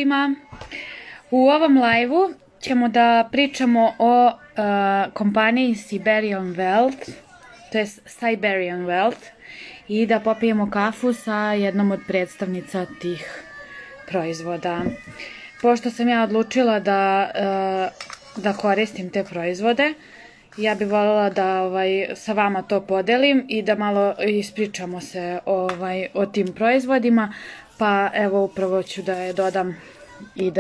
svima. U ovom live-u ćemo da pričamo o kompaniji Siberian Welt, to je Siberian Welt, i da popijemo kafu sa jednom od predstavnica tih proizvoda. Pošto sam ja odlučila da koristim te proizvode, ja bih voljela da sa vama to podelim i da malo ispričamo se o tim proizvodima, pa evo upravo ću da je dodam i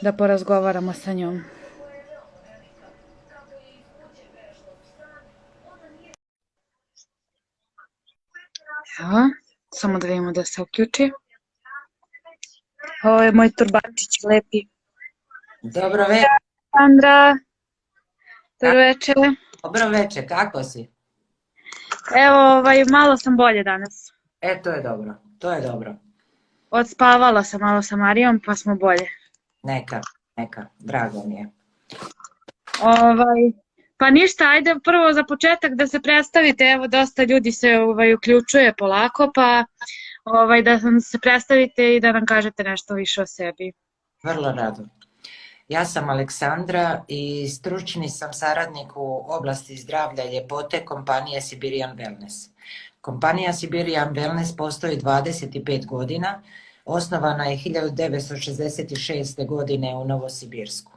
da porazgovaramo sa njom. Evo, samo da vidimo da se uključi. Ovo je moj turbatić lepi. Dobro večer. Sandra, dobro večer. Dobro večer, kako si? Evo, malo sam bolje danas. To je dobro, to je dobro. Odspavala sam malo sa Marijom, pa smo bolje. Neka, drago mi je. Pa ništa, ajde prvo za početak da se predstavite, evo dosta ljudi se uključuje polako, pa da se predstavite i da nam kažete nešto više o sebi. Vrlo rado. Ja sam Aleksandra i stručni sam saradnik u oblasti zdravlja i ljepote kompanije Siberian Wellness. Kompanija Siberian Wellness postoji 25 godina, osnovana je 1966. godine u Novosibirsku.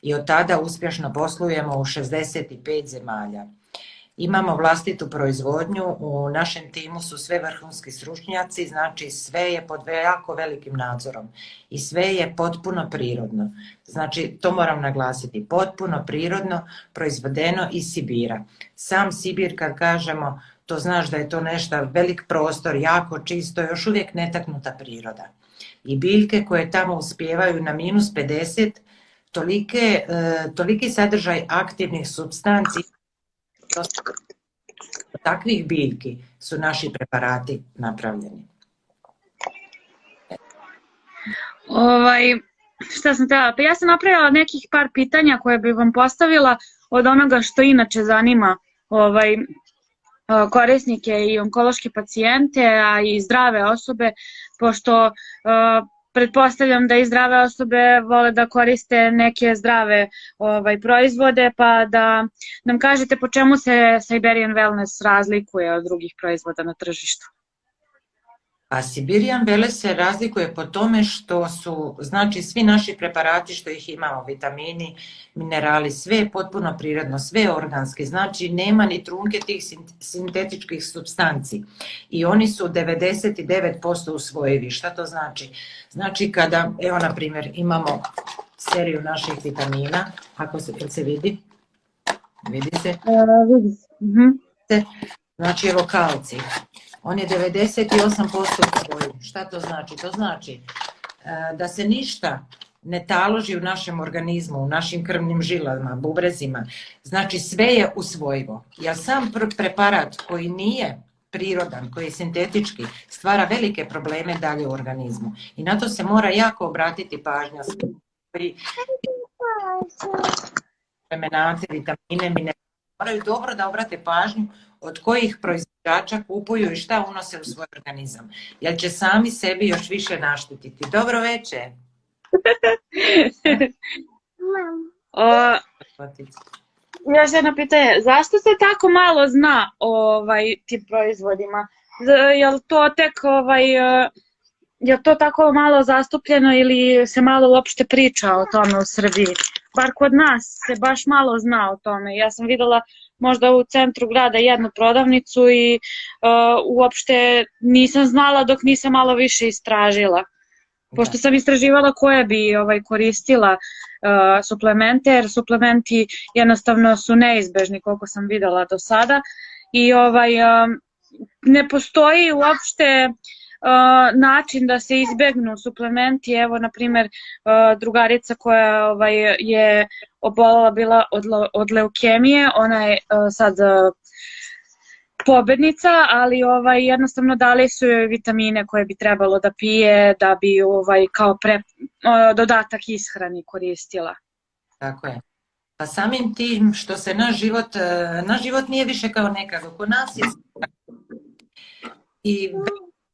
I od tada uspješno poslujemo u 65 zemalja. Imamo vlastitu proizvodnju, u našem timu su sve vrhunski stručnjaci, znači sve je pod jako velikim nadzorom i sve je potpuno prirodno. Znači, to moram naglasiti, potpuno prirodno, proizvedeno iz Sibira. Sam Sibir, kad kažemo, to znaš da je to nešto velik prostor, jako čisto, još uvijek netaknuta priroda. I biljke koje tamo uspijevaju na -50, toliki sadržaj aktivnih supstanci, takvih biljki su naši preparati napravljeni. Šta sam htjela? Pa ja sam napravila nekih par pitanja koje bih vam postavila od onoga što inače zanima korisnike i onkološke pacijente, a i zdrave osobe, pošto pretpostavljam da i zdrave osobe vole da koriste neke zdrave proizvode, pa da nam kažete po čemu se Siberian Wellness razlikuje od drugih proizvoda na tržištu. A Siberian Wellness se razlikuje po tome što su, znači, svi naši preparati što ih imamo, vitamini, minerali, sve je potpuno prirodno, sve je organski, znači nema ni trunke tih sintetičkih supstanci i oni su 99% usvojivi. Šta to znači? Znači kada, evo na primjer, imamo seriju naših vitamina, ako se vidi, vidi se? Vidi se. Znači evo kalcij. On je 98% usvojiv. Šta to znači? To znači da se ništa ne taloži u našem organizmu, u našim krvnim žilama, bubrezima. Znači sve je usvojivo. Jer sam preparat koji nije prirodan, koji je sintetički, stvara velike probleme dalje u organizmu. I na to se mora jako obratiti pažnja. Premenate, vitamine, minerale. Moraju dobro da obrate pažnju od kojih proizvođača kupuju i šta unose u svoj organizam. Jer će sami sebi još više naštetiti. Dobro večer. Još jedno pitanje. Zašto se tako malo zna o tim proizvodima? Je li to tako malo zastupljeno ili se malo uopšte priča o tome u Srbiji? Bar kod nas se baš malo zna o tome. Ja sam videla možda u centru grada jednu prodavnicu i uopšte nisam znala dok nisam malo više istražila. Pošto sam istraživala koje bi koristila suplemente, jer suplementi jednostavno su neizbežni koliko sam videla do sada i ne postoji uopšte način da se izbegnu suplementi. Evo, na primjer, drugarica koja je obolela bila od leukemije, ona je sad pobednica, ali jednostavno dali su joj vitamine koje bi trebalo da pije da bi kao dodatak ishrani koristila. Tako je. Pa samim tim što se naš život nije više kao nekako. Kod nas je i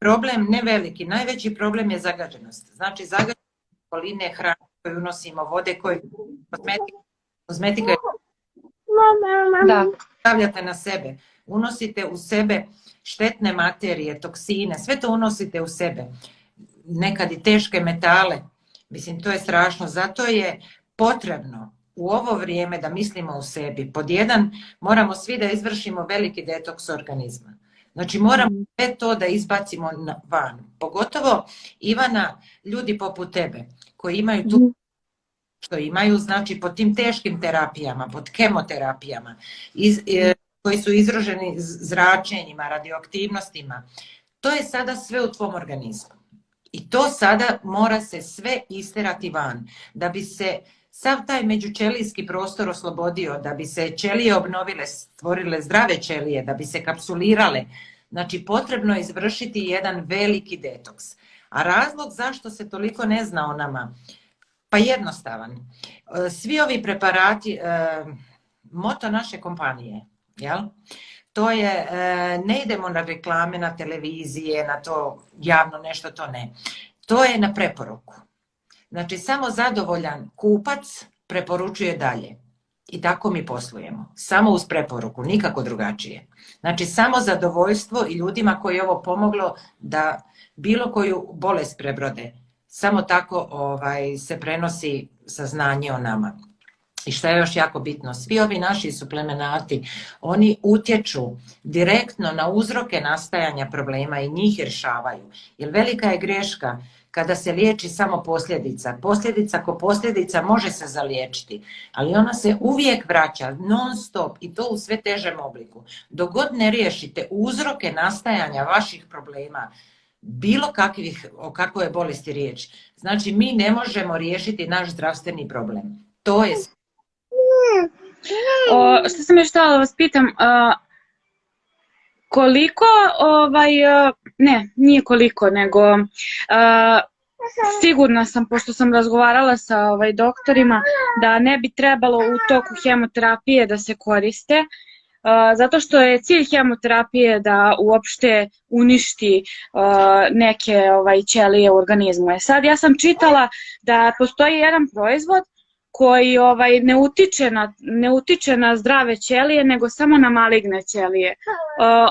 problem, ne veliki, najveći problem je zagađenost. Znači zagađenost okoline, hrane koju unosimo, vode koju kozmetika Da. stavljate na sebe. Unosite u sebe štetne materije, toksine, sve to unosite u sebe. Nekad i teške metale. Mislim, to je strašno. Zato je potrebno u ovo vrijeme da mislimo u sebi. Pod jedan, moramo svi da izvršimo veliki detoks organizma. Znači, moramo sve to da izbacimo van. Pogotovo, Ivana, ljudi poput tebe, koji imaju tu što imaju, znači, pod tim teškim terapijama, pod kemoterapijama, koji su izraženi zračenjima, radioaktivnostima. To je sada sve u tvom organizmu. I to sada mora se sve isterati van. Da bi se sav taj međućelijski prostor oslobodio, da bi se ćelije obnovile, stvorile zdrave ćelije, da bi se kapsulirale. Znači, potrebno je izvršiti jedan veliki detoks. A razlog zašto se toliko ne zna o nama? Pa jednostavan. Svi ovi preparati, moto naše kompanije, jel? To je, ne idemo na reklame, na televizije, na to javno nešto, to ne. To je na preporuku. Znači, samo zadovoljan kupac preporučuje dalje. I tako mi poslujemo. Samo uz preporuku, nikako drugačije. Znači, samo zadovoljstvo i ljudima koji je ovo pomoglo da bilo koju bolest prebrode. Samo tako se prenosi saznanje o nama. I što je još jako bitno, svi ovi naši suplemenati, oni utječu direktno na uzroke nastajanja problema i njih rješavaju. Jer velika je greška kada se liječi samo posljedica. Posljedica ko posljedica može se zaliječiti, ali ona se uvijek vraća non stop i to u sve težem obliku. Dok god ne riješite uzroke nastajanja vaših problema, bilo o kakvoj je bolesti riječ, znači mi ne možemo riješiti naš zdravstveni problem. To je... Što sam još htjela da vas pitam, koliko, ne, nije koliko, nego sigurna sam, pošto sam razgovarala sa doktorima, da ne bi trebalo u toku hemoterapije da se koriste, zato što je cilj hemoterapije da uopšte uništi neke ćelije u organizmu. Sad ja sam čitala da postoji jedan proizvod koji ne utiče na zdrave ćelije, nego samo na maligne ćelije.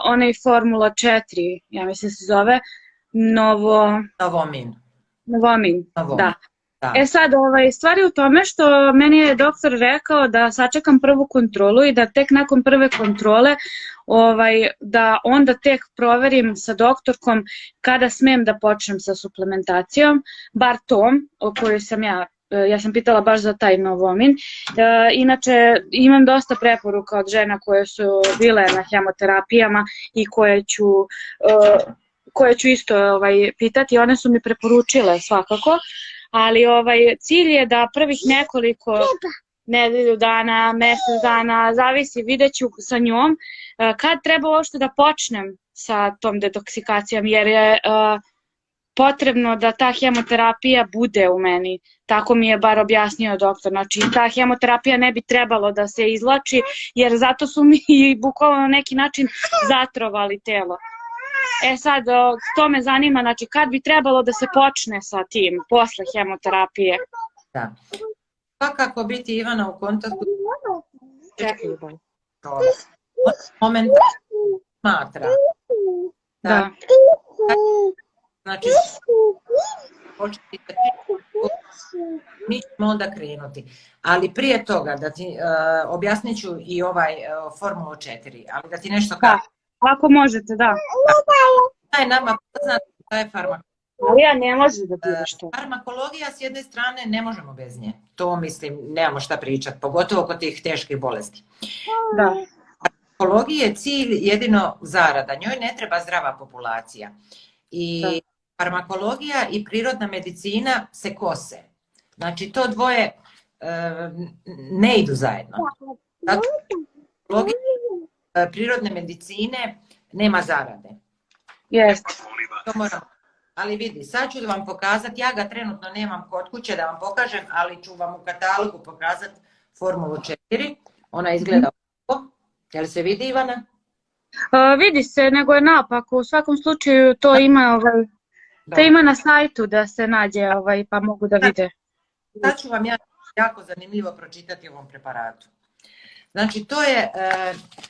Onaj Formula 4, ja mislim se zove, Novomin. Da. Sad, stvar je u tome što meni je doktor rekao da sačekam prvu kontrolu i da tek nakon prve kontrole da onda tek proverim sa doktorkom kada smem da počnem sa suplementacijom, bar tom o kojoj sam ja sam pitala baš za taj Novomin. Inače, imam dosta preporuka od žena koje su bile na hemoterapijama i koje ću isto pitati. One su mi preporučile svakako, ali cilj je da prvih nekoliko nedelju dana, mjesec dana, zavisi, vidjet ću sa njom kad treba uopšte da počnem sa tom detoksikacijom, jer je potrebno da ta hemoterapija bude u meni. Tako mi je bar objasnio doktor. Znači, ta hemoterapija ne bi trebalo da se izlači, jer zato su mi bukvalno na neki način zatrovali telo. Sad, to me zanima, znači, kad bi trebalo da se počne sa tim, posle hemoterapije? Da. Pa kako biti, Ivana, u kontaktu? Čekaj, da. Moment smatra. Da. Znači, mi ćemo onda krenuti. Ali prije toga, da ti objasnit ću i Formulu 4, ali da ti nešto kažem. Ako možete, da. Da je nama poznat, da je farmakologija. Ne može da bude što. Farmakologija s jedne strane ne možemo bez nje. To mislim, nemamo šta pričati, pogotovo kod tih teških bolesti. Da. Farmakologiji je cilj jedino zarada, njoj ne treba zdrava populacija. I farmakologija i prirodna medicina se kose. Znači, to dvoje ne idu zajedno. Zato prirodne medicine nema zarade. Jeste. Ali vidi, sad ću vam pokazati, ja ga trenutno nemam kod kuće da vam pokažem, ali ću vam u katalogu pokazati Formulu 4. Ona izgleda ovako. Jel se vidi, Ivana? Vidi se, nego je naopako. U svakom slučaju to ima, to Dobro. ima na sajtu da se nađe, pa mogu da vide. Sad ću vam ja jako zanimljivo pročitati o ovom preparatu. Znači, to je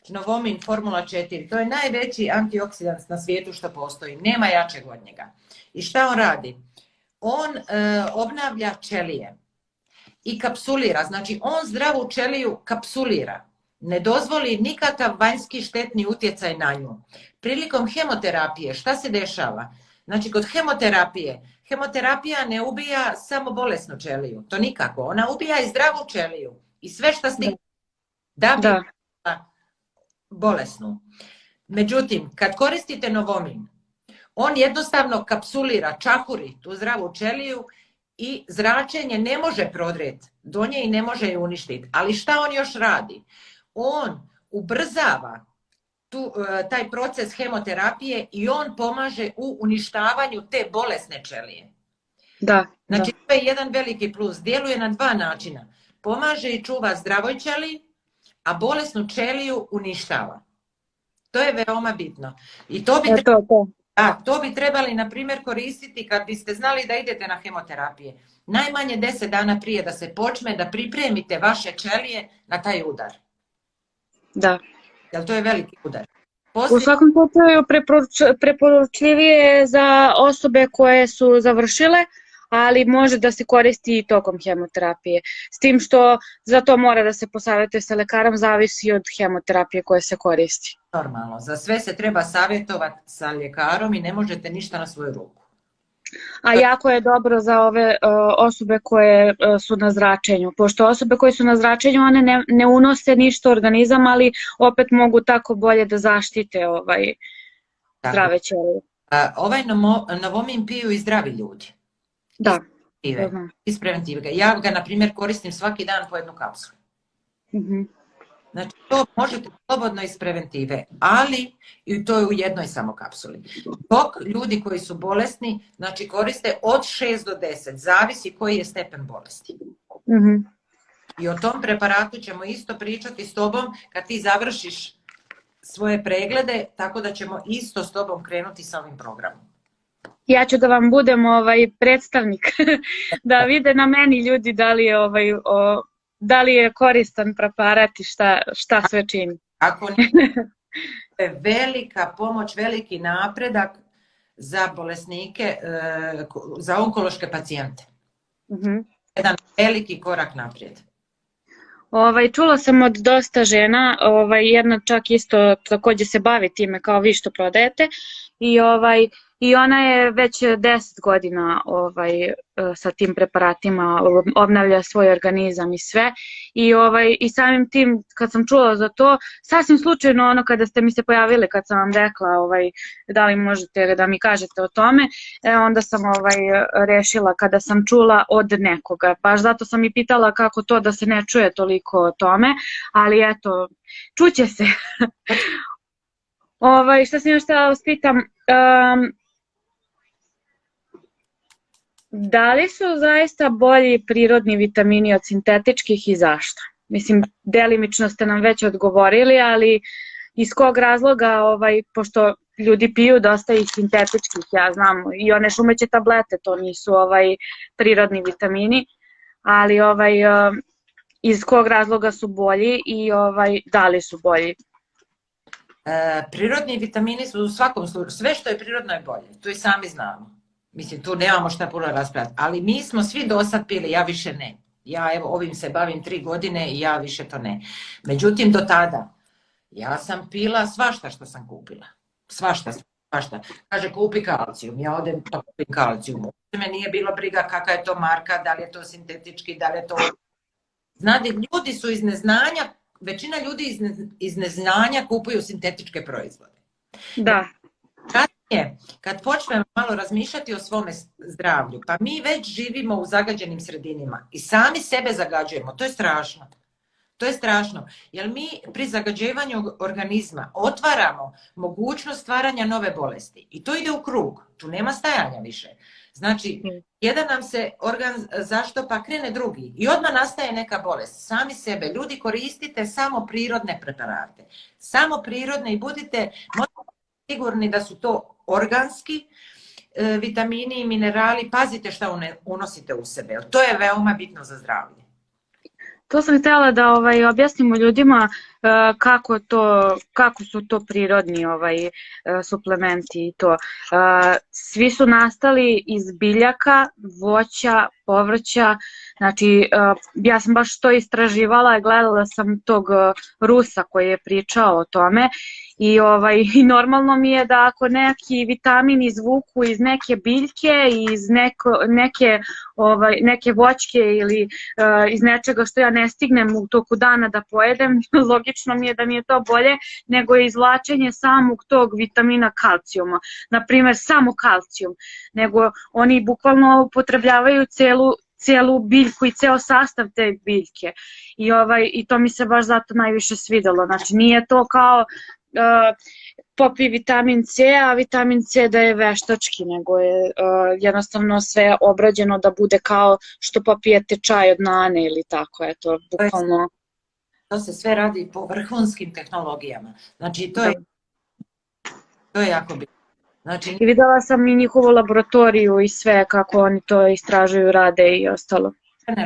Novomin Formula 4. To je najveći antioksidans na svijetu što postoji. Nema jačeg od njega. I šta on radi? On obnavlja ćelije i kapsulira. Znači, on zdravu ćeliju kapsulira. Ne dozvoli nikakav vanjski štetni utjecaj na nju. Prilikom hemoterapije, šta se dešava? Znači, kod hemoterapija ne ubija samo bolesnu ćeliju. To nikako. Ona ubija i zdravu ćeliju. I sve što stigne da bi bolesnu. Međutim, kad koristite Novomin, on jednostavno kapsulira, čahuri tu zdravu ćeliju i zračenje ne može prodrijeti do nje i ne može je uništiti. Ali šta on još radi? On ubrzava taj proces hemoterapije i on pomaže u uništavanju te bolesne ćelije. Znači, to je jedan veliki plus. Djeluje na dva načina. Pomaže i čuva zdravoj ćeliji, a bolesnu ćeliju uništava. To je veoma bitno. I to bi trebali, na primjer, koristiti kad biste znali da idete na hemoterapije. Najmanje 10 dana prije da se počne, da pripremite vaše ćelije na taj udar. Da. Jer to je veliki udar. U svakom slučaju preporučljivije za osobe koje su završile, ali može da se koristi i tokom hemoterapije. S tim što za to mora da se posavjetuje sa lekarom, zavisi od hemoterapije koje se koristi. Normalno, za sve se treba savjetovati sa ljekarom i ne možete ništa na svoju ruku. A jako je dobro za ove osobe koje su na zračenju, pošto osobe koje su na zračenju, one ne unose ništa u organizam, ali opet mogu tako bolje da zaštite zdrave ćelije. Ovaj Novomin piju i zdravi ljudi. Da. Iz preventive. Ja ga, na primjer, koristim svaki dan po jednu kapsulu. Znači, to možete slobodno iz preventive, ali i to je u jednoj samo kapsuli. Dok ljudi koji su bolesni, znači koriste od 6 do 10, zavisi koji je stepen bolesti. I o tom preparatu ćemo isto pričati s tobom kad ti završiš svoje preglede, tako da ćemo isto s tobom krenuti sa ovim programom. Ja ću da vam budem predstavnik, da vide na meni ljudi da li je koristan preparat i šta sve čini. Ako to je velika pomoć, veliki napredak za bolesnike, za onkološke pacijente. Jedan veliki korak naprijed. Čula sam od dosta žena, jedna čak isto također se bavi time kao vi što prodajete i ona je već 10 godina sa tim preparatima, obnavlja svoj organizam i sve. I samim tim, kad sam čula za to, sasvim slučajno kada ste mi se pojavili, kad sam vam rekla da li možete da mi kažete o tome, onda sam rešila kada sam čula od nekoga. Baš zato sam i pitala kako to da se ne čuje toliko o tome, ali eto, čuće se. Šta sam još htjela vas pitam, da li su zaista bolji prirodni vitamini od sintetičkih i zašto? Mislim, delimično ste nam već odgovorili, ali iz kog razloga, pošto ljudi piju dosta i sintetičkih, ja znam, i one šumeće tablete, to nisu prirodni vitamini, ali iz kog razloga su bolji i da li su bolji? Prirodni vitamini su u svakom slučaju, sve što je prirodno je bolje, to i sami znamo. Mislim, tu nemamo šta puno raspravljati, ali mi smo svi dosad pili, ja više ne. Ja evo ovim se bavim 3 godine i ja više to ne. Međutim, do tada, ja sam pila svašta što sam kupila. Svašta. Kaže, kupi kalcijum, ja odem pa kupim kalcijum. Me nije bilo briga kakva je to marka, da li je to sintetički, da li je to... Znate, ljudi su iz neznanja, većina ljudi iz neznanja kupuju sintetičke proizvode. Da. Kad počnemo malo razmišljati o svome zdravlju, pa mi već živimo u zagađenim sredinama i sami sebe zagađujemo, to je strašno. To je strašno, jer mi pri zagađivanju organizma otvaramo mogućnost stvaranja nove bolesti. I to ide u krug, tu nema stajanja više. Znači, jedan nam se organ zaštopa, krene drugi i odmah nastaje neka bolest. Sami sebe, ljudi, koristite samo prirodne preparate. Samo prirodne i budite sigurni da su to organski vitamini i minerali. Pazite šta unosite u sebe. To je veoma bitno za zdravlje. To sam htjela da objasnimo ljudima kako su to prirodni suplementi i to. Svi su nastali iz biljaka, voća, povrća. Znači, ja sam baš to istraživala i gledala sam tog Rusa koji je pričao o tome i normalno mi je da ako neki vitamin izvuku iz neke biljke, iz neke voćke ili iz nečega što ja ne stignem u toku dana da pojedem, logično mi je da mi je to bolje nego izvlačenje samog tog vitamina kalcijuma, na primjer samo kalcijum, nego oni bukvalno upotrebljavaju cijelu biljku i ceo sastav te biljke i to mi se baš zato najviše svidelo. Znači nije to kao popi vitamin C, a vitamin C da je veštački, nego je jednostavno sve obrađeno da bude kao što popijete čaj od nane ili tako, eto, bukvalno. To se sve radi po vrhunskim tehnologijama, znači to je jako bitno. Znači, i videla sam i njihovu laboratoriju i sve kako oni to istražuju, rade i ostalo.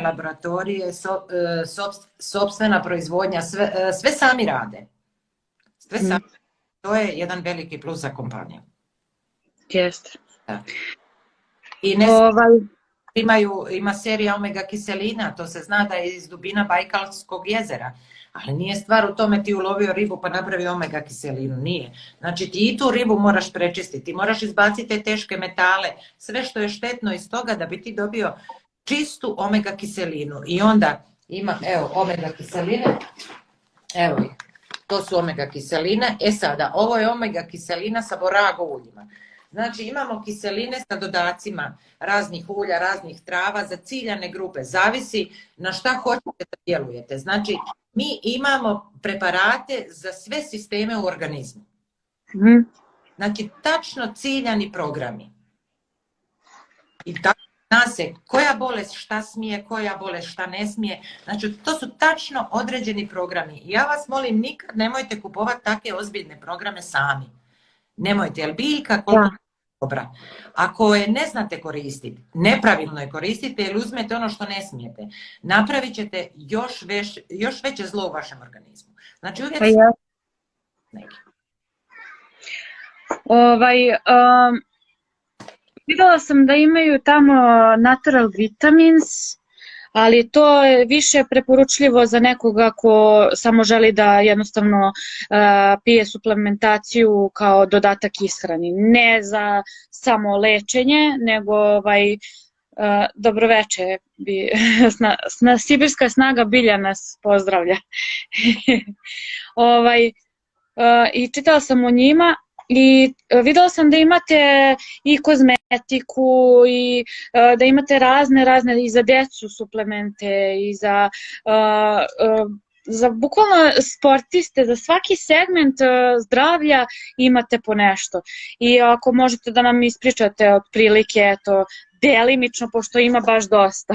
Laboratorije, sopstvena proizvodnja, sve sami rade. Sve sami. To je jedan veliki plus za kompaniju. Jeste. I ima serija omega kiselina, to se zna da je iz dubina Bajkalskog jezera. Ali nije stvar u tome ti ulovio ribu pa napravi omega kiselinu, nije. Znači ti i tu ribu moraš prečistiti, moraš izbaciti te teške metale, sve što je štetno iz toga da bi ti dobio čistu omega kiselinu. I onda ima, evo, omega kiseline, evo, to su omega kiseline. Sada, ovo je omega kiselina sa borago uljima. Znači imamo kiseline sa dodacima raznih ulja, raznih trava za ciljane grupe. Zavisi na šta hoćete da djelujete. Znači mi imamo preparate za sve sisteme u organizmu. Znači tačno ciljani programi. I tako zna se koja bolest šta smije, koja bolest šta ne smije. Znači to su tačno određeni programi. I ja vas molim, nikad nemojte kupovati takve ozbiljne programe sami. Nemojte, jer biljka koliko dobra. Ako je ne znate koristiti, nepravilno je koristite ili uzmete ono što ne smijete, napravit ćete još veće zlo u vašem organizmu. Znači uvijek neki. Videla sam da imaju tamo natural vitamins, ali to je više preporučljivo za nekoga ko samo želi da jednostavno pije suplementaciju kao dodatak ishrani. Ne za samo lečenje, nego dobroveče. Sibirska snaga bilja nas pozdravlja. I čitala sam o njima. I videla sam da imate i kozmetiku i da imate razne i za djecu suplemente i za bukvalno sportiste, za svaki segment zdravlja imate po nešto. I ako možete da nam ispričate otprilike, eto, delimično, pošto ima baš dosta.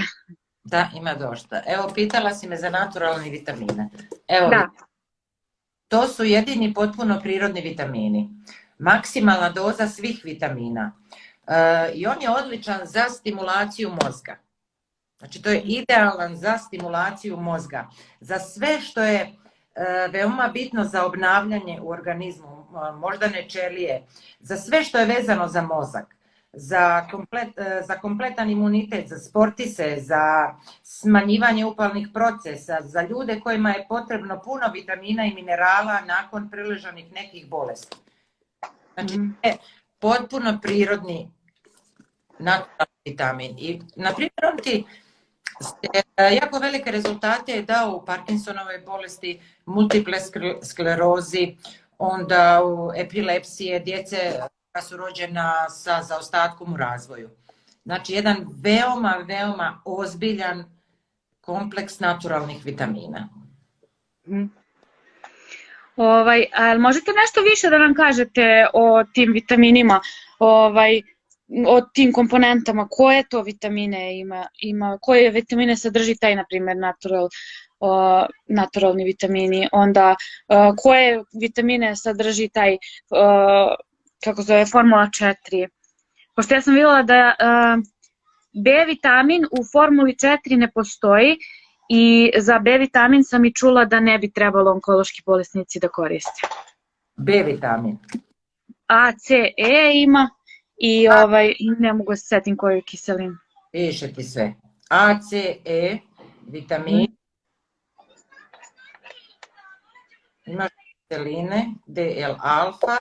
Da, ima dosta. Evo, pitala si me za naturalne vitamine. Evo, to su jedini potpuno prirodni vitamini. Maksimalna doza svih vitamina. I on je odličan za stimulaciju mozga. Znači to je idealan za stimulaciju mozga. Za sve što je veoma bitno za obnavljanje u organizmu, moždane ćelije, za sve što je vezano za mozak, za kompletan imunitet, za sportise, za smanjivanje upalnih procesa, za ljude kojima je potrebno puno vitamina i minerala nakon preležanih nekih bolesti. Znači, to je potpuno prirodni naturalni vitamin. I, na primjer, on ti jako velike rezultate je dao u Parkinsonovoj bolesti, multiple sklerozi, onda u epilepsije, djece koja su rođena sa zaostatkom u razvoju. Znači, jedan veoma ozbiljan kompleks naturalnih vitamina. A možete nešto više da nam kažete o tim vitaminima, o tim komponentama, koje to vitamine ima, koje vitamine sadrži taj, na primjer, naturalni vitamini, onda koje vitamine sadrži taj, kako zove, formula 4. Pošto ja sam vidjela da B vitamin u formuli 4 ne postoji i za B vitamin sam i čula da ne bi trebalo onkološki bolesnici da koriste. B vitamin. A, C, E ima i ne mogu se setim koju kiselinu. Piše ti sve. A, C, E, vitamin. Imaš kiseline, DL alfa.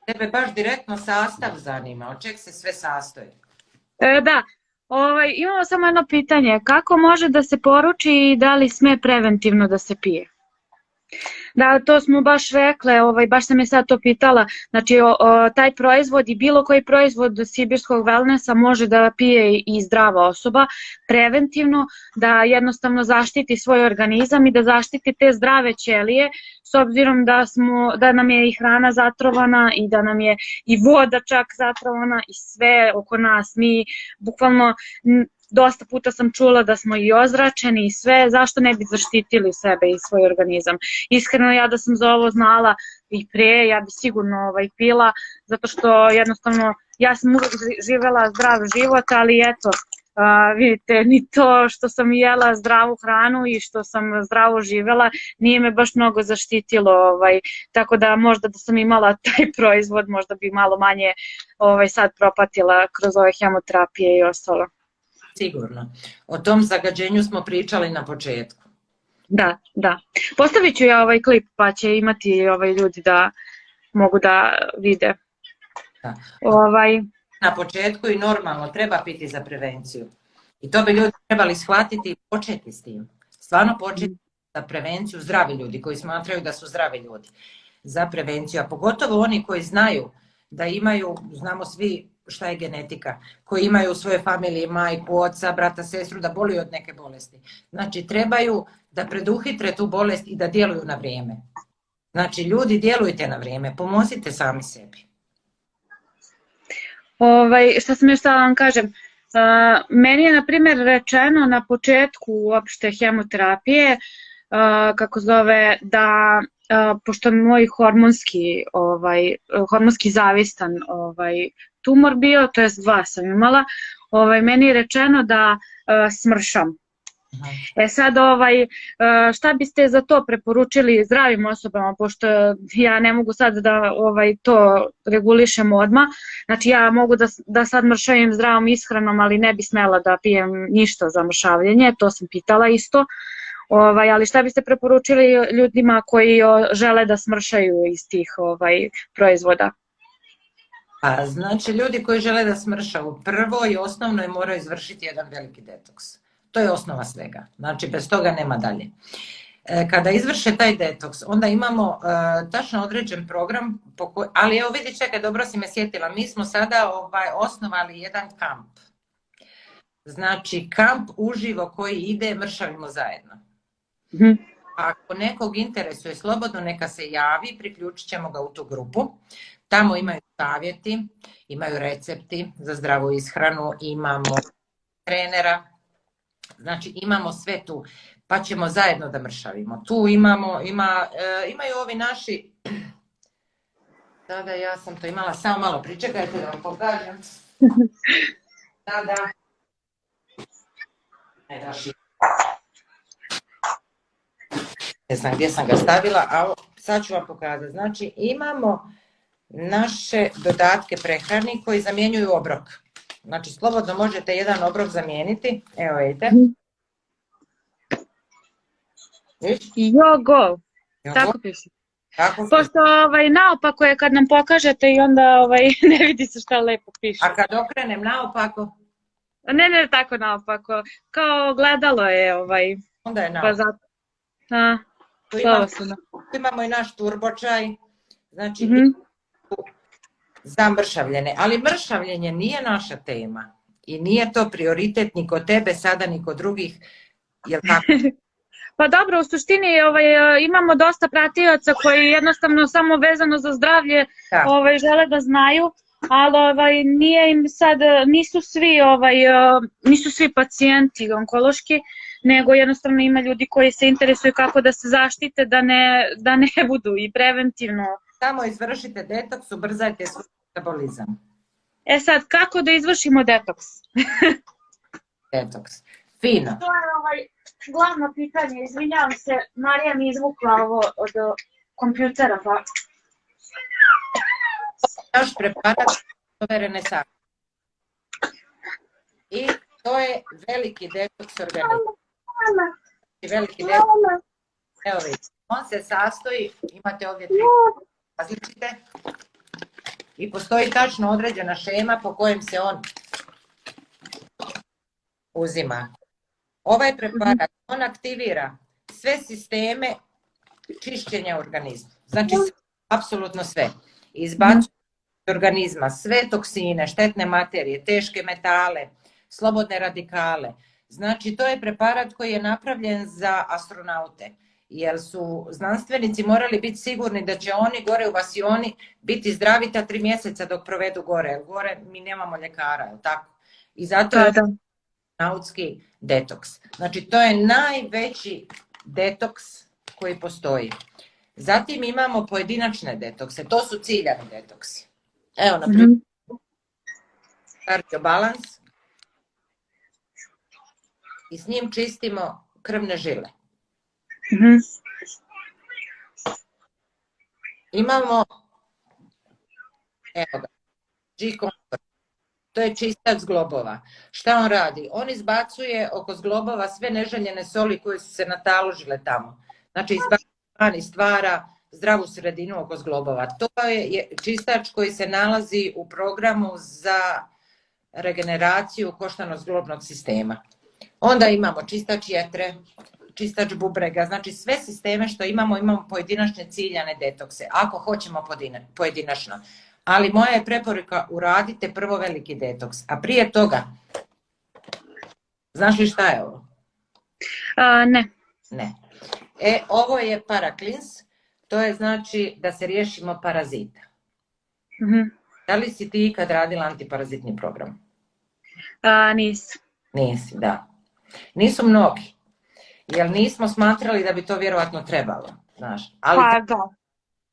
Tebe baš direktno sastav zanima, od čeg se sve sastoji? Da, imamo samo jedno pitanje, kako može da se poruči i da li sme preventivno da se pije? Da, to smo baš rekle, baš sam je sad to pitala, znači taj proizvod i bilo koji proizvod sibirskog wellnessa može da pije i zdrava osoba preventivno, da jednostavno zaštiti svoj organizam i da zaštiti te zdrave ćelije, s obzirom da nam je i hrana zatrovana i da nam je i voda čak zatrovana i sve oko nas, mi bukvalno... Dosta puta sam čula da smo i ozračeni i sve, zašto ne bi zaštitili sebe i svoj organizam. Iskreno, ja da sam za ovo znala i pre, ja bi sigurno pila, zato što jednostavno ja sam uvijek živela zdrav život, ali eto, vidite, ni to što sam jela zdravu hranu i što sam zdravo živela nije me baš mnogo zaštitilo, tako da možda da sam imala taj proizvod, možda bi malo manje sad propatila kroz ove hemoterapije i ostalo. Sigurno. O tom zagađenju smo pričali na početku. Da, da. Postavit ću ja ovaj klip pa će imati ljudi da mogu da vide. Da. Na početku i normalno treba piti za prevenciju. I to bi ljudi trebali shvatiti i početi s tim. Stvarno početi za prevenciju, zdravi ljudi koji smatraju da su zdravi ljudi. Za prevenciju, a pogotovo oni koji znaju da imaju, znamo svi šta je genetika, koji imaju u svojoj familiji majku, oca, brata, sestru, da boluju od neke bolesti. Znači, trebaju da preduhitre tu bolest i da djeluju na vrijeme. Znači, ljudi, djelujte na vrijeme, pomozite sami sebi. Šta sam još htjela vam kažem, meni je, na primjer, rečeno na početku uopšte hemoterapije, kako zove, da pošto je moj hormonski zavistan tumor bio, to jest 2 sam imala, meni je rečeno da smršam. Sad, šta biste za to preporučili zdravim osobama, pošto ja ne mogu sad da to regulišem odmah, znači ja mogu da sad mršavim zdravom ishranom, ali ne bi smela da pijem ništa za mršavljenje, to sam pitala isto. Ali šta biste preporučili ljudima koji žele da smršaju iz tih proizvoda? Znači, ljudi koji žele da smršaju, prvo i osnovno je moraju izvršiti jedan veliki detoks. To je osnova svega. Znači, bez toga nema dalje. Kada izvrše taj detoks, onda imamo tačno određen program, ali evo vidi, čekaj, dobro si me sjetila, mi smo sada osnovali jedan kamp. Znači, kamp uživo koji ide, mršavimo zajedno. Ako nekog interesuje, slobodno neka se javi, priključit ćemo ga u tu grupu. Tamo imaju savjeti, imaju recepti za zdravu ishranu, imamo trenera, znači imamo sve tu, pa ćemo zajedno da mršavimo. Tu imaju ovi naši, sada ja sam to imala, samo malo pričekajte da vam pokažem. Sada, ne znam gdje sam ga stavila, a sad ću vam pokazati. Znači imamo naše dodatke prehrani koji zamjenjuju obrok. Znači slobodno možete jedan obrok zamijeniti. Evo vidite. Jogo. Tako piše. Pošto naopako je kad nam pokažete i onda ne vidi se šta lepo piše. A kad okrenem naopako? Ne tako naopako. Kao gledalo je Onda je naopako. Tu imamo i naš turbočaj. Znači za mršavljenje. Ali mršavljenje nije naša tema. I nije to prioritet ni kod tebe sada, ni kod drugih. Je li tako? Pa dobro, u suštini imamo dosta pratioca koji jednostavno samo vezano za zdravlje Da. žele da znaju, ali nije im sad, nisu svi pacijenti onkološki, nego jednostavno ima ljudi koji se interesuju kako da se zaštite, da ne budu i preventivno. Samo izvršite detoks, ubrzajte svoj metabolizam. E sad, kako da izvršimo detoks? Detoks. Fino. To je glavno pitanje, izvinjavam se, Marija mi izvukla ovo od kompjutera, pa... Još preparat zove Renesans. I to je veliki detoks organizma. Veliki detoks. On se sastoji, imate ovdje 3 različite, i postoji tačno određena šema po kojem se on uzima. Ovaj preparat, on aktivira sve sisteme čišćenja organizma. Znači, apsolutno sve. Izbacuje iz organizma sve toksine, štetne materije, teške metale, slobodne radikale. Znači, to je preparat koji je napravljen za astronaute, jer su znanstvenici morali biti sigurni da će oni gore u vasioni biti zdravi ta 3 mjeseca dok provedu gore, jer gore mi nemamo ljekara, je li tako? I zato je nautski detoks. Znači, to je najveći detoks koji postoji. Zatim imamo pojedinačne detokse, to su ciljani detoksi. Evo, na primjer, kardiobalans i s njim čistimo krvne žile. Imamo, evo ga, G-Comfort. To je čistač zglobova. Šta on radi? On izbacuje oko zglobova sve neželjene soli koje su se nataložile tamo. Znači, izbacuje i stvara zdravu sredinu oko zglobova. To je čistač koji se nalazi u programu za regeneraciju koštano-zglobnog sistema. Onda imamo čistač jetre, čistač bubrega, znači sve sisteme što imamo pojedinačne ciljane detokse, ako hoćemo pojedinačno. Ali moja je preporuka, uradite prvo veliki detoks, a prije toga, znaš li šta je ovo? Ne. Ne. Ovo je paraklins, to je znači da se riješimo parazita. Da li si ti ikad radila antiparazitni program? Nisam. Nisi, da. Nisu mnogi, jer nismo smatrali da bi to vjerojatno trebalo, znaš. Ali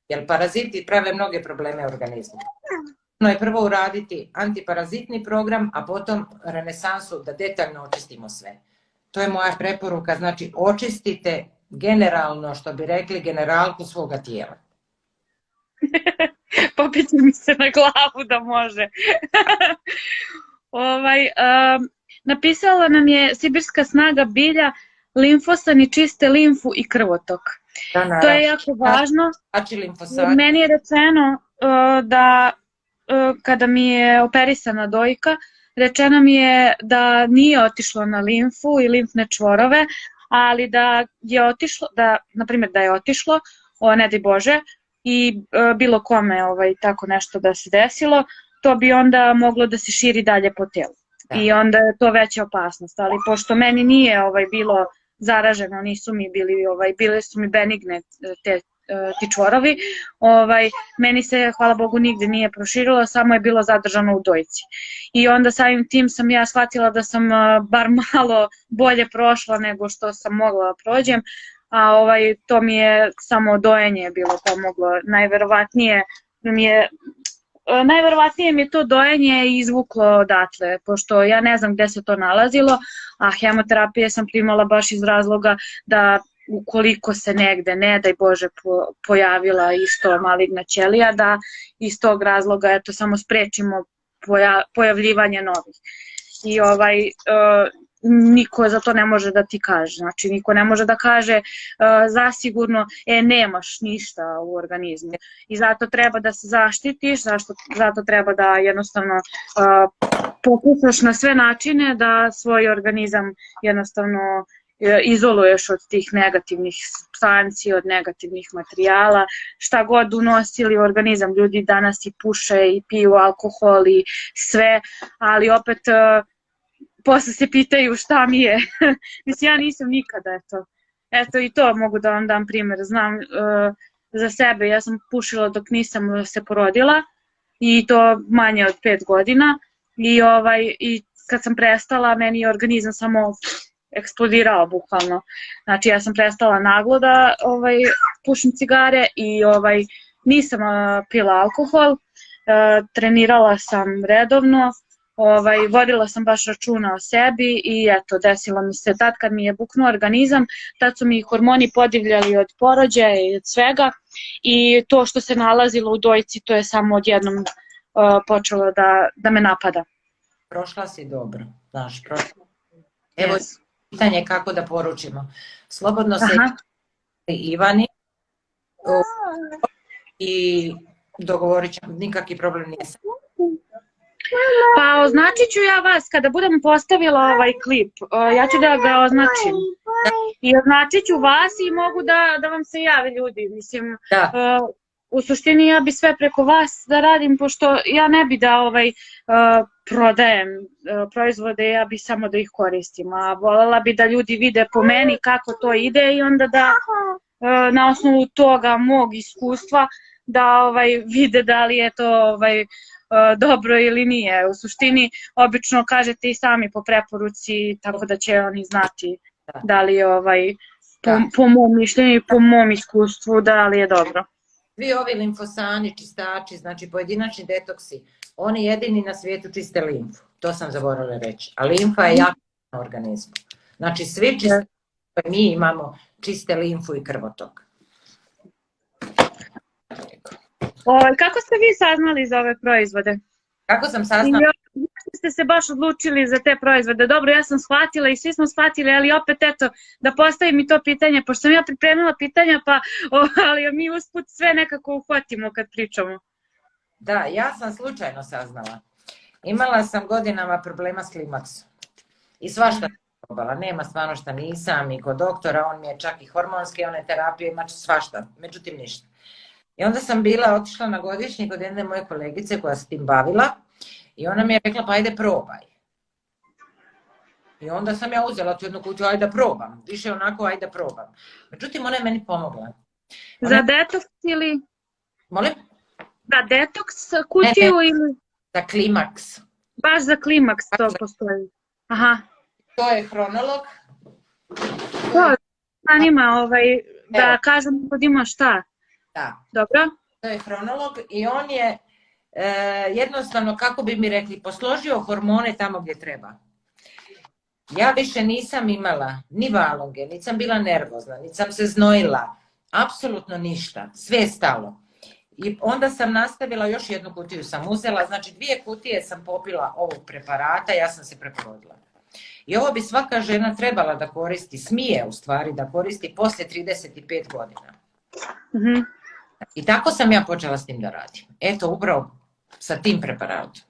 jer paraziti prave mnoge probleme u organizmu. No je prvo uraditi antiparazitni program, a potom renesansu da detaljno očistimo sve. To je moja preporuka, znači očistite generalno, što bi rekli, generalku svoga tijela. Popiti mi se na glavu da može. Napisala nam je Sibirska snaga bilja, limfosani čiste limfu i krvotok. To je jako važno. Meni je rečeno da kada mi je operisana dojka, rečeno mi je da nije otišlo na limfu i limfne čvorove, ali da je otišlo, naprimjer da je otišlo, ne daj Bože, i bilo kome tako nešto da se desilo, to bi onda moglo da se širi dalje po tijelu. I onda je to veća opasnost, ali pošto meni nije bilo zaraženo, nisu mi bile su mi benigne ti čvorovi, meni se, hvala Bogu, nigde nije proširilo, samo je bilo zadržano u dojci. I onda samim tim sam ja shvatila da sam bar malo bolje prošla nego što sam mogla da prođem, a to mi je samo dojenje bilo pomoglo. Najverovatnije mi je to dojenje izvuklo odatle, pošto ja ne znam gde se to nalazilo, a hemoterapije sam primala baš iz razloga da ukoliko se negde, ne daj Bože, pojavila isto maligna ćelija, da iz tog razloga samo sprečimo pojavljivanje novih. I niko za to ne može da ti kaže, znači niko ne može da kaže zasigurno nemaš ništa u organizmu i zato treba da se zaštitiš, zato treba da jednostavno pokušaš na sve načine da svoj organizam jednostavno izoluješ od tih negativnih supstanci, od negativnih materijala, šta god unosili u organizam. Ljudi danas i puše i piju alkohol i sve, ali opet posle se pitaju šta mi je. Mislim, ja nisam nikada, eto. Eto i to mogu da vam dam primjer. Znam za sebe, ja sam pušila dok nisam se porodila i to manje od 5 godina i kad sam prestala, meni je organizam samo eksplodirao bukvalno. Znači ja sam prestala naglo da pušim cigare i nisam pila alkohol, trenirala sam redovno, vodila sam baš računa o sebi i eto, desilo mi se tad kad mi je buknuo organizam, tad su mi hormoni podivljali od porođaja i od svega i to što se nalazilo u dojci, to je samo odjednom počelo da me napada. Prošla si dobro, znaš, prošla. Evo pitanje kako da poručimo. Slobodno se Ivani i dogovorit ćemo, nikakvi problem nije sam. Pa označit ću ja vas kada budem postavila ovaj klip, ja ću da ga označim. I označit ću vas i mogu da vam se jave ljudi, mislim. U suštini ja bi sve preko vas da radim, pošto ja ne bi da prodajem proizvode, ja bi samo da ih koristim, a voljela bi da ljudi vide po meni kako to ide i onda da na osnovu toga mog iskustva da vide da li je to dobro ili nije. U suštini obično kažete i sami po preporuci, tako da će oni znati da li je po mom mišljenju i po mom iskustvu da li je dobro. Svi ovi limfosani, čistači, znači pojedinačni detoksi, oni jedini na svijetu čiste limfu. To sam zaboravila reći. A limfa je jako na organizmu. Znači svi čistači koje mi imamo čiste limfu i krvotok. Kako ste vi saznali za ove proizvode? Kako sam saznala? Zašto ste se baš odlučili za te proizvode? Dobro, ja sam shvatila i svi smo shvatili, ali opet eto, da postavim i to pitanje, pošto sam ja pripremila pitanja, ali mi usput sve nekako uhvatimo kad pričamo. Da, ja sam slučajno saznala. Imala sam godinama problema s klimaksom. I svašta sam probala, nema stvarno šta nisam, i kod doktora, on mi je čak i hormonske, one terapije, ima svašta, međutim ništa. I onda sam otišla na godišnji kod jedne moje kolegice koja se tim bavila i ona mi je rekla pa ajde probaj. I onda sam ja uzela tu jednu kutiju, ajde da probam, više onako ajde da probam. Međutim, ona je meni pomogla. Za detoks ili? Molim? Da, detoks kutiju ili? Za klimaks. Baš za klimaks to postoji. Aha. To je hronolog. To zanima, da kažem kod ima šta. Da. Dobro. To je hronolog i on je jednostavno, kako bi mi rekli, posložio hormone tamo gdje treba. Ja više nisam imala ni valonge, niti sam bila nervozna, niti sam se znojila, apsolutno ništa, sve je stalo. I onda sam nastavila, još jednu kutiju sam uzela, znači 2 kutije sam popila ovog preparata, ja sam se preporodila. I ovo bi svaka žena trebala da koristi, smije u stvari da koristi poslije 35 godina. I tako sam ja počela s tim da radim. Eto, upravo sa tim preparatom.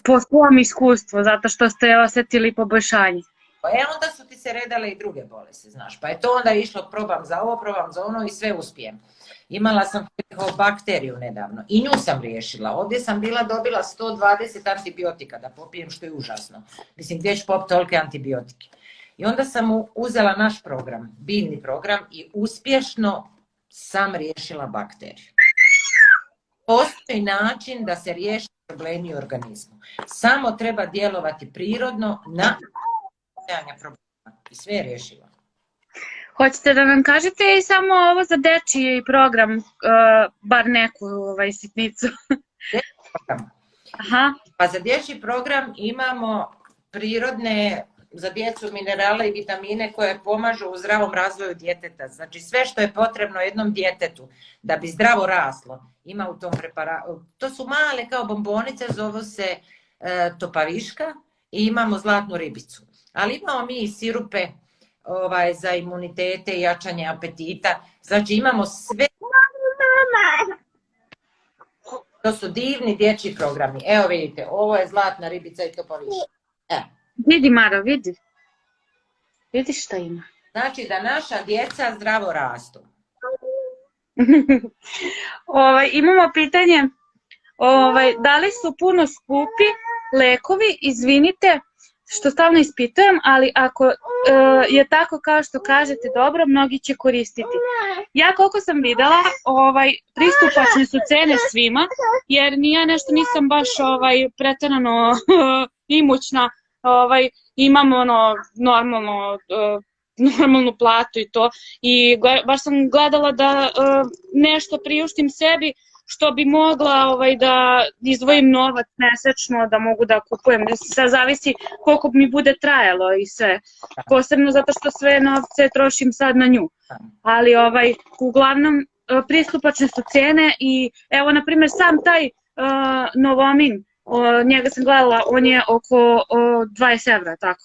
Po svom iskustvu, zato što ste osjetili poboljšanje. Onda su ti se redale i druge bolesti, znaš. Pa je to onda išlo, probam za ovo, probam za ono i sve uspijem. Imala sam bakteriju nedavno i nju sam riješila. Ovdje sam dobila 120 antibiotika da popijem, što je užasno. Mislim, gdje ću popiti tolike antibiotike. I onda sam uzela naš program, biljni program, i uspješno sam riješila bakteriju. Postoji način da se riješi problemi u organizmu. Samo treba djelovati prirodno na postojanje problema. I sve je riješila. Hoćete da nam kažete i samo ovo za dečiji program, bar neku sitnicu? Dečiji program? Aha. Pa za dječji program imamo prirodne, za djecu, minerale i vitamine koje pomažu u zdravom razvoju djeteta. Znači sve što je potrebno jednom djetetu da bi zdravo raslo ima u tom preparatu. To su male kao bombonice, zovu se topaviška i imamo zlatnu ribicu. Ali imamo mi i sirupe za imunitete i jačanje apetita. Znači imamo sve. To su divni dječji programi. Evo vidite, ovo je zlatna ribica i topaviška. Evo. Vidi Maro, vidi. Vidi šta ima. Znači da naša djeca zdravo rastu. Imamo pitanje, da li su puno skupi lekovi, izvinite, što stalno ispitujem, ali ako je tako kao što kažete dobro, mnogi će koristiti. Ja koliko sam videla, pristupačne su cene svima, jer ni ja nešto nisam baš preterano imućna, imam normalnu platu i to, i baš sam gledala da nešto priuštim sebi što bi mogla da izdvojim novac mesečno, da mogu da kupujem. Sve zavisi koliko mi bude trajalo i sve. Posebno zato što sve novce trošim sad na nju. Ali uglavnom pristupačne su cene i evo na primjer sam taj Novomin, njega sam gledala, on je oko 20 evra, tako.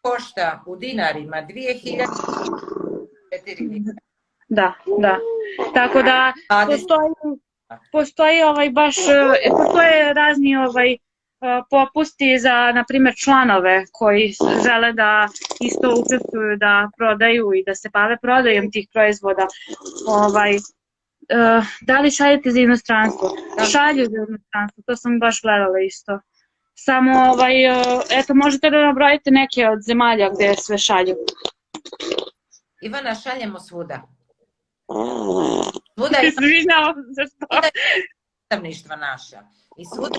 Košta u dinarima 2004. Da. Tako da postoje razni popusti za, na primjer, članove koji žele da isto učestvuju, da prodaju i da se bave prodajom tih proizvoda. Da li šaljete za inostranstvo? Šalju za inostranstvo, to sam baš gledala isto. Samo, eto, možete da nabrojite neke od zemalja gde sve šalju. Ivana, šaljemo svuda. Izvinjavam se što. Svuda je predstavništva naša. I svuda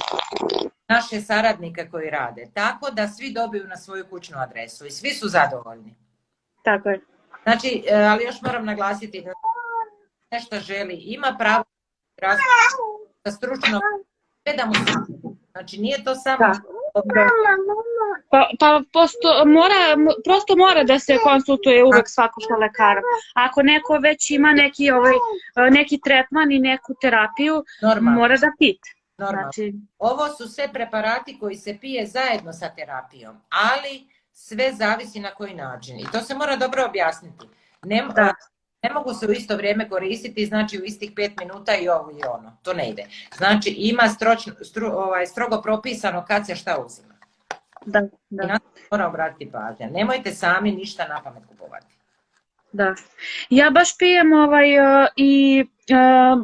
naše saradnike koji rade. Tako da svi dobiju na svoju kućnu adresu i svi su zadovoljni. Tako je. Znači, ali još moram naglasiti da nešto želi, ima pravo da stručno da mu se. Znači, nije to samo... Prosto mora da se konsultuje uvek svako sa lekarom. Ako neko već ima neki tretman i neku terapiju, mora da pita. Znači... Ovo su sve preparati koji se pije zajedno sa terapijom, ali sve zavisi na koji način. I to se mora dobro objasniti. Ne mogu se u isto vrijeme koristiti, znači u istih 5 minuta i ovo i ono. To ne ide. Znači ima strogo propisano kad se šta uzima. Da. I na to mora obratiti pažnja. Nemojte sami ništa na pamet kupovati. Da. Ja baš pijem i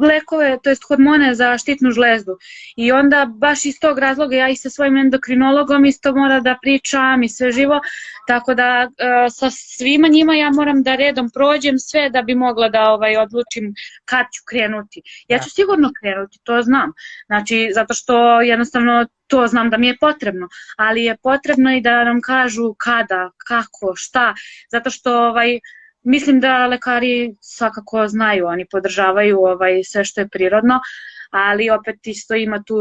lekove, to jest hormone za štitnu žlezdu. I onda baš iz tog razloga ja i sa svojim endokrinologom isto moram da pričam i sve živo. Tako da sa svima njima ja moram da redom prođem sve da bi mogla da odlučim kad ću krenuti. Ja ću sigurno krenuti, to znam. Znači, zato što jednostavno to znam da mi je potrebno. Ali je potrebno i da nam kažu kada, kako, šta. Zato što mislim da lekari svakako znaju, oni podržavaju sve što je prirodno, ali opet isto ima tu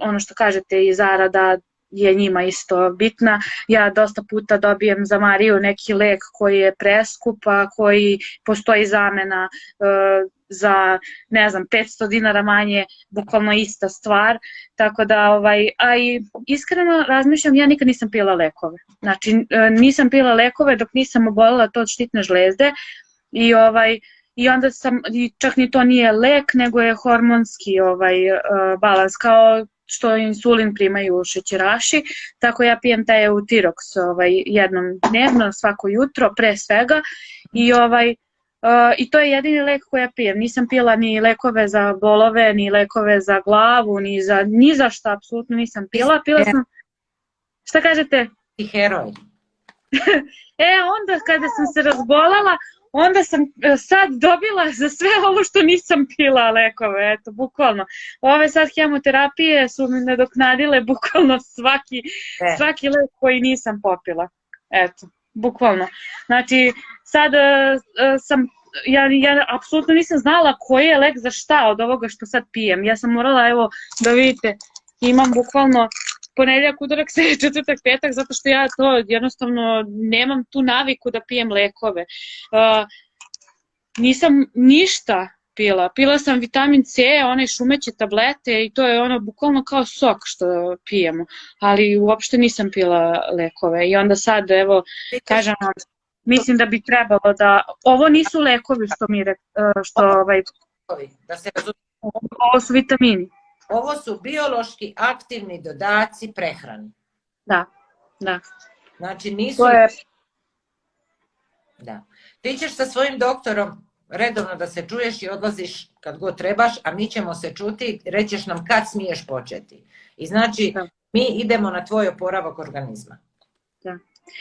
ono što kažete i zarada je njima isto bitna. Ja dosta puta dobijem za Mariju neki lek koji je preskup, a koji postoji zamena za, ne znam, 500 dinara manje, bukvalno ista stvar. Tako da, a i iskreno razmišljam, ja nikad nisam pila lekove. Znači, nisam pila lekove dok nisam obolela to od štitne žlezde i onda čak ni to nije lek, nego je hormonski balans, kao što insulin primaju šećeraši, tako ja pijem taj Eutirox jednom dnevno, svako jutro, pre svega, i to je jedini lek koji ja pijem. Nisam pila ni lekove za bolove, ni lekove za glavu, ni za šta, apsolutno nisam pila. Pila sam... Šta kažete? Ti heroj. Onda kada sam se razbolala, onda sam sad dobila za sve ovo što nisam pila lekove, eto, bukvalno. Ove sad hemoterapije su mi nadoknadile bukvalno svaki lek koji nisam popila, eto, bukvalno. Znači, sad ja apsolutno nisam znala koji je lek za šta od ovoga što sad pijem. Ja sam morala, evo, da vidite, imam bukvalno ponedeljak, utorak, sreda, četvrtak, petak, zato što ja to jednostavno nemam tu naviku da pijem lekove. Nisam ništa pila. Pila sam vitamin C, one šumeće tablete i to je ono bukvalno kao sok što pijemo. Ali uopšte nisam pila lekove. I onda sad, evo, kažem vam, mislim da bi trebalo da... Ovo nisu lekovi što mi... Ovo su vitamini. Ovo su biološki aktivni dodaci prehrani. Da. Znači nisu... Da. Ti ćeš sa svojim doktorom redovno da se čuješ i odlaziš kad god trebaš, a mi ćemo se čuti, rećeš nam kad smiješ početi. I znači, Mi idemo na tvoj oporavak organizma. Da.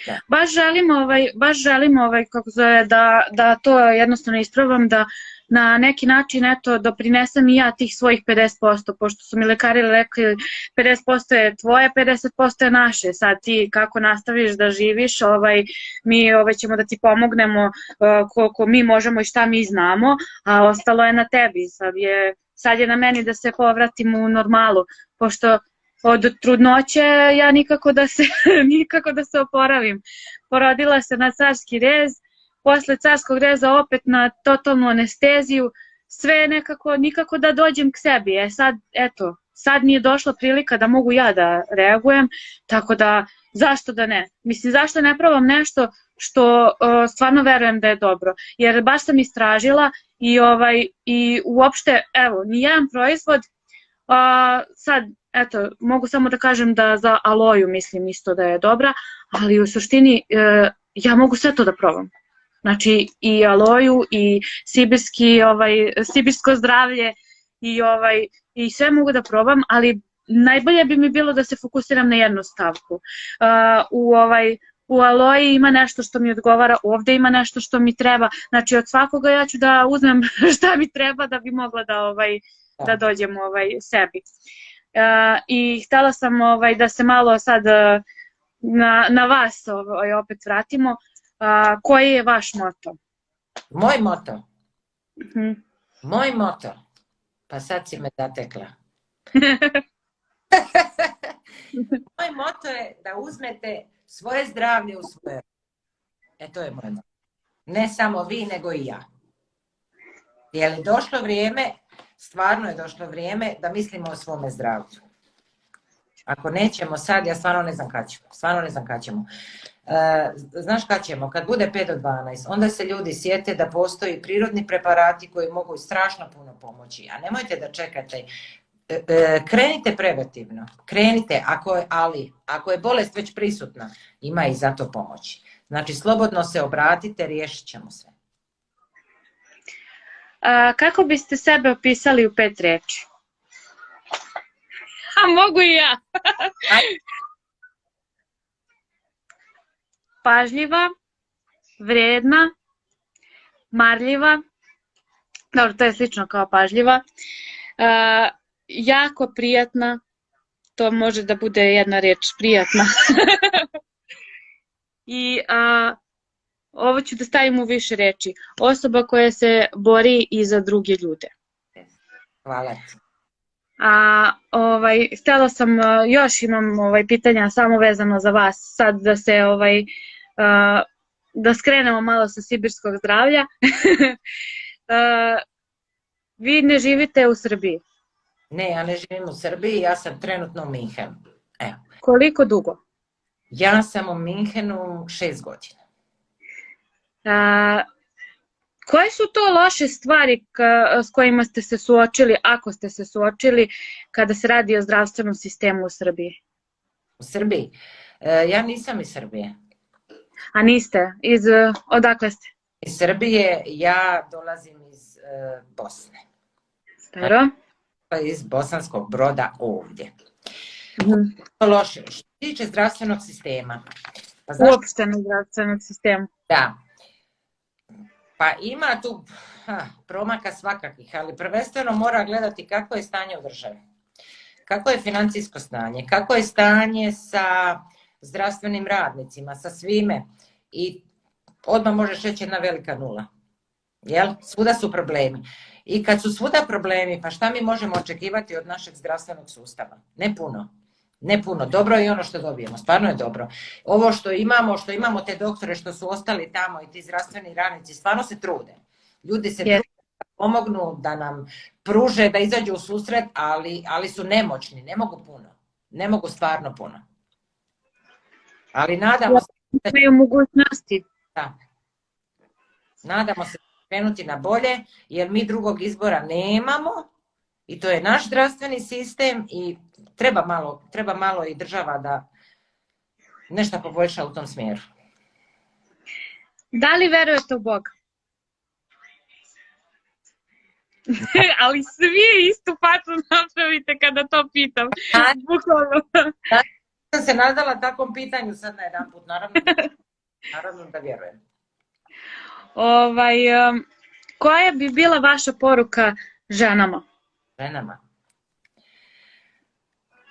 Da. Baš želim kako zove, da to jednostavno isprobam, da na neki način eto, doprinesem i ja tih svojih 50%, pošto su mi lekari rekli 50% je tvoje, 50% je naše. Sad ti kako nastaviš da živiš, mi ćemo da ti pomognemo koliko mi možemo i šta mi znamo, a ostalo je na tebi. Sad je na meni da se povratim u normalu, pošto od trudnoće ja nikako da se oporavim. Porodila se na carski rez, posle carskog reza opet na totalnu anesteziju, sve nekako, nikako da dođem k sebi. Sad mi je došla prilika da mogu ja da reagujem, tako da zašto da ne? Mislim, zašto ne probam nešto što stvarno verujem da je dobro, jer baš sam istražila i uopšte, evo, nijedan proizvod, sad, eto, mogu samo da kažem da za aloju mislim isto da je dobra, ali u suštini ja mogu sve to da probam. Znači i aloju i sibirsko zdravlje i sve mogu da probam, ali najbolje bi mi bilo da se fokusiram na jednu stavku. U aloji ima nešto što mi odgovara, ovde ima nešto što mi treba, znači od svakoga ja ću da uzmem šta mi treba da bi mogla da dođem sebi. I htela sam da se malo sad na vas opet vratimo. Koji je vaš moto? Moj moto? Moj moto? Pa sad si me zatekla. Moj moto je da uzmete svoje zdravlje u svoje ruke. To je moj moto. Ne samo vi, nego i ja. Je li došlo vrijeme, stvarno je došlo vrijeme da mislimo o svome zdravlju. Ako nećemo sad, ja stvarno ne znam kad ćemo. Znaš kad ćemo? Kad bude 5 do 12, onda se ljudi sjete da postoji prirodni preparati koji mogu strašno puno pomoći. A nemojte da čekate. Krenite preventivno. Krenite, ako je bolest već prisutna, ima i za to pomoći. Znači, slobodno se obratite, riješit ćemo sve. Kako biste sebe opisali u 5 riječi? A mogu i ja. Pažljiva, vrijedna, marljiva, dobro, to je slično kao pažljiva, jako prijatna, to može da bude jedna riječ, prijatna. I ovo ću da stavim u više reči. Osoba koja se bori i za druge ljude. Hvala ti. Htjela sam, još imam pitanja samo vezano za vas, sad da skrenemo malo sa sibirskog zdravlja. Vi ne živite u Srbiji? Ne, ja ne živim u Srbiji, ja sam trenutno u Minhenu. Evo. Koliko dugo? Ja sam u Minhenu 6 godina. Koje su to loše stvari s kojima ste se suočili, ako ste se suočili, kada se radi o zdravstvenom sistemu u Srbiji? U Srbiji? Ja nisam iz Srbije. A niste? Odakle ste? Iz Srbije, ja dolazim iz Bosne. Dobro. Iz Bosanskog Broda ovdje. Loše. Što se tiče zdravstvenog sistema. Uopšteno zdravstvenog sistema. Da. Pa ima tu promaka svakakih, ali prvenstveno mora gledati kako je stanje u državi. Kako je financijsko stanje, kako je stanje sa zdravstvenim radnicima, sa svime. I odmah možeš reći jedna velika nula. Jel? Svuda su problemi. I kad su svuda problemi, pa šta mi možemo očekivati od našeg zdravstvenog sustava? Ne puno. Ne puno. Dobro je i ono što dobijemo. Stvarno je dobro. Ovo što imamo te doktore što su ostali tamo i ti zdravstveni radnici, stvarno se trude. Ljudi se trude da pomognu, da nam pruže, da izađu u susret, ali su nemoćni. Ne mogu puno. Ne mogu stvarno puno. Ali nadamo se... Imaju mogućnosti. Da. Nadamo se krenuti na bolje, jer mi drugog izbora nemamo i to je naš zdravstveni sistem i treba malo i država da nešto poboljša u tom smjeru. Da li verujete u Boga? Ali svi istu facu napravite kada to pitam. Bukvalno. Sam se nadala takvom pitanju sad na jedan put, naravno da vjerujem. Koja bi bila vaša poruka ženama? Ženama.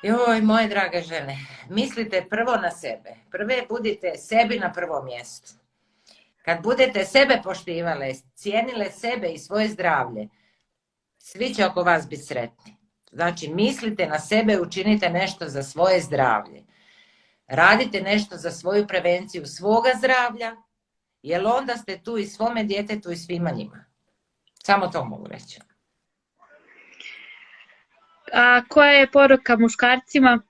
Joj, moje drage žene, mislite prvo na sebe. Prve budite sebi na prvom mjestu. Kad budete sebe poštivale, cijenile sebe i svoje zdravlje, svi će oko vas biti sretni. Znači, mislite na sebe, učinite nešto za svoje zdravlje. Radite nešto za svoju prevenciju svoga zdravlja, jer onda ste tu i svome djetetu i svima njima. Samo to mogu reći. A koja je poruka muškarcima?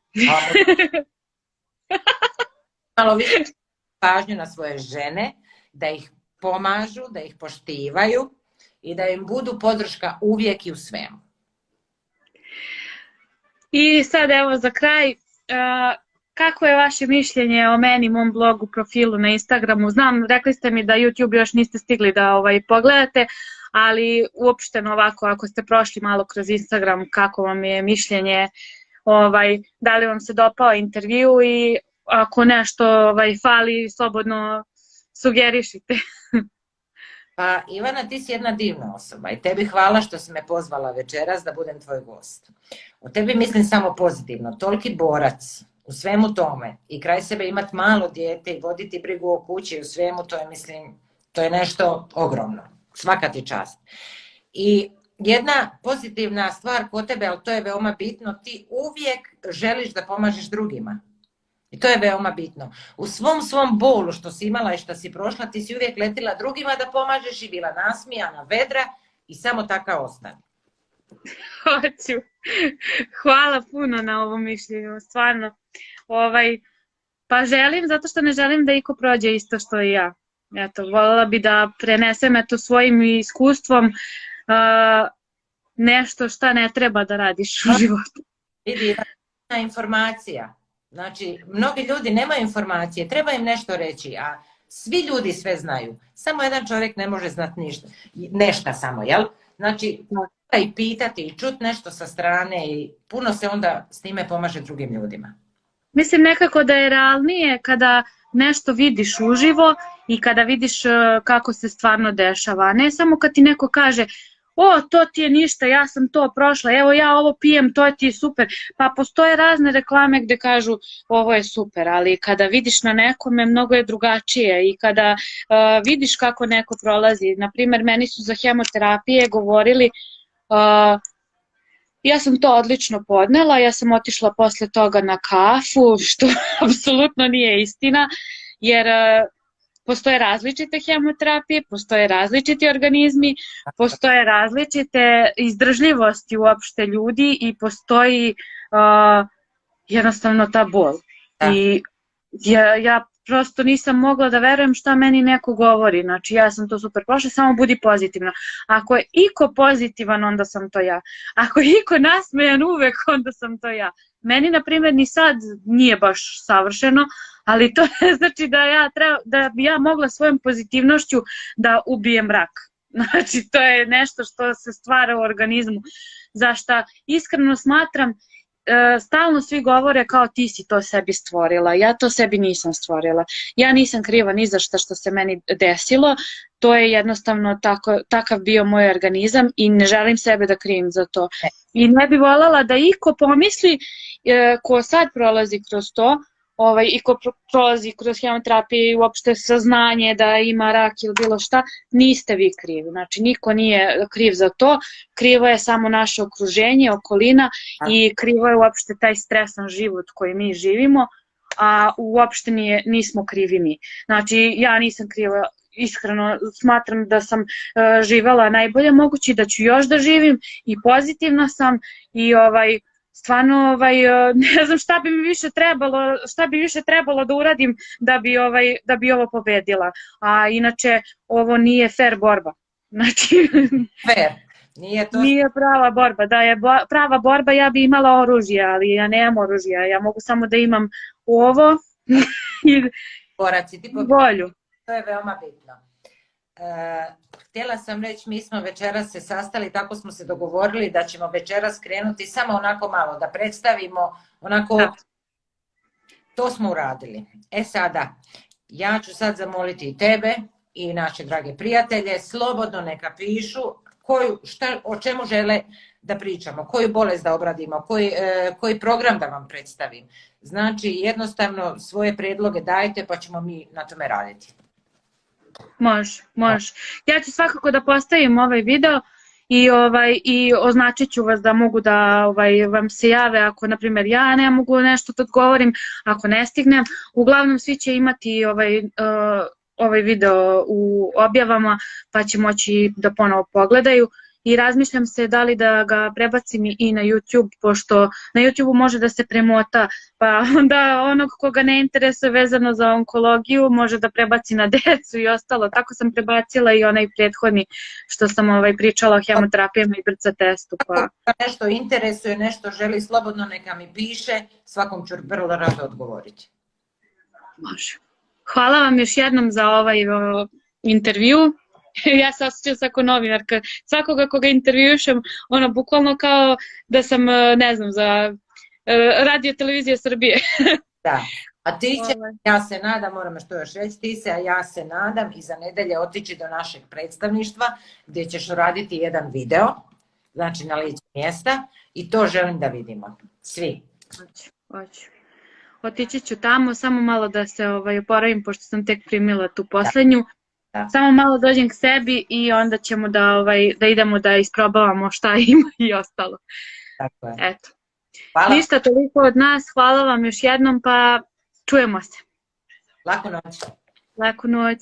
Malo više pažnju na svoje žene, da ih pomažu, da ih poštivaju i da im budu podrška uvijek i u svemu. I sad evo za kraj, kako je vaše mišljenje o meni, mom blogu, profilu na Instagramu? Znam, rekli ste mi da YouTube još niste stigli da pogledate, ali uopšteno ovako, ako ste prošli malo kroz Instagram, kako vam je mišljenje, da li vam se dopao intervju i ako nešto fali, slobodno sugerišite. Pa Ivana, ti si jedna divna osoba i tebi hvala što si me pozvala večeras da budem tvoj gost. O tebi mislim samo pozitivno, toliki borac u svemu tome i kraj sebe imati malo dijete i voditi brigu o kući u svemu, to je nešto ogromno. Svaka ti čast. I jedna pozitivna stvar kod tebe, ali to je veoma bitno, ti uvijek želiš da pomažeš drugima. I to je veoma bitno. U svom bolu što si imala i što si prošla, ti si uvijek letila drugima da pomažeš i bila nasmijana, vedra i samo taka ostane. Hoću. Hvala puno na ovom mišljenju, stvarno. Pa želim, zato što ne želim da iko prođe isto što i ja. Eto, voljela bi da prenesem svojim iskustvom nešto šta ne treba da radiš u životu. Vidi, informacija. Znači, mnogi ljudi nemaju informacije, treba im nešto reći, a svi ljudi sve znaju. Samo jedan čovjek ne može znati ništa. Nešta samo, jel? Znači, treba i pitati i čuti nešto sa strane i puno se onda s time pomaže drugim ljudima. Mislim nekako da je realnije kada nešto vidiš uživo i kada vidiš kako se stvarno dešava, a ne samo kad ti neko kaže o, to ti je ništa, ja sam to prošla, evo ja ovo pijem, to ti je super. Pa postoje razne reklame gde kažu ovo je super, ali kada vidiš na nekome mnogo je drugačije i kada vidiš kako neko prolazi. Naprimjer, meni su za hemoterapije govorili ja sam to odlično podnela, ja sam otišla posle toga na kafu, što apsolutno nije istina, jer postoje različite hemoterapije, postoje različiti organizmi, postoje različite izdržljivosti uopšte ljudi i postoji jednostavno ta bol. I ja prosto nisam mogla da verujem šta meni neko govori, znači ja sam to super prošla, samo budi pozitivna. Ako je iko pozitivan, onda sam to ja. Ako je iko nasmejan uvek, onda sam to ja. Meni, na primjer, ni sad nije baš savršeno, ali to ne znači da bi ja mogla svojom pozitivnošću da ubijem rak. Znači, to je nešto što se stvara u organizmu. Zašto iskreno smatram, stalno svi govore kao ti si to sebi stvorila, ja to sebi nisam stvorila. Ja nisam kriva ni za što se meni desilo, to je jednostavno takav bio moj organizam i ne želim sebe da krivim za to. I ne bi voljela da iko pomisli ko sad prolazi kroz to, i ko prolazi kroz hemoterapiju i uopšte saznanje da ima rak ili bilo šta, niste vi krivi. Znači, niko nije kriv za to, krivo je samo naše okruženje, okolina i krivo je uopšte taj stresan život koji mi živimo, a uopšte nismo krivi mi. Znači, ja nisam kriva, iskreno smatram da sam živela najbolje moguće, da ću još da živim i pozitivna sam i stvarno ne znam šta bi više trebalo da uradim da bi ovo pobedila. A inače, ovo nije fair borba. Znači, fair. Nije prava borba. Da je prava borba, ja bi imala oružje, ali ja nemam oružja. Ja mogu samo da imam ovo i volju. To je veoma bitno. htjela sam reći, mi smo večeras se sastali, tako smo se dogovorili da ćemo večeras krenuti samo onako malo da predstavimo, onako, to smo uradili. Sada, ja ću sad zamoliti i tebe i naše drage prijatelje, slobodno neka pišu o čemu žele da pričamo, koju bolest da obradimo, koji program da vam predstavim. Znači, jednostavno svoje predloge dajte pa ćemo mi na tome raditi. Može. Ja ću svakako da postavim ovaj video i označit ću vas da mogu da vam se jave ako, na primjer, ja ne mogu nešto da odgovorim, ako ne stignem. Uglavnom, svi će imati ovaj video u objavama pa će moći da ponovo pogledaju. I razmišljam se da li da ga prebacim i na YouTube, pošto na YouTube može da se premota, pa onda onog koga ne interesuje vezano za onkologiju može da prebaci na decu i ostalo. Tako sam prebacila i onaj prethodni što sam pričala o hemoterapijama i BRCA testu. Nešto interesuje, nešto želi, slobodno neka mi piše, svakom ću vrlo rado odgovoriti. Može. Hvala vam još jednom za ovaj intervju. Ja se osjećam ako novinarka. Svakoga koga intervjušem, bukvalno kao da sam, ne znam, za Radio Televizije Srbije. Da, a ti će, ja se nadam, moram što još reći, ti se, a ja se nadam i za nedelje otići do našeg predstavništva gdje ćeš raditi jedan video, znači na licu mjesta, i to želim da vidimo, svi. Hoću. Otići ću tamo, samo malo da se oporavim, pošto sam tek primila tu poslednju. Da. Samo malo dođem k sebi i onda ćemo da idemo da isprobavamo šta ima i ostalo. Tako je. Eto. Hvala. Ništa, toliko od nas. Hvala vam još jednom, pa čujemo se. Laku noć. Laku noć.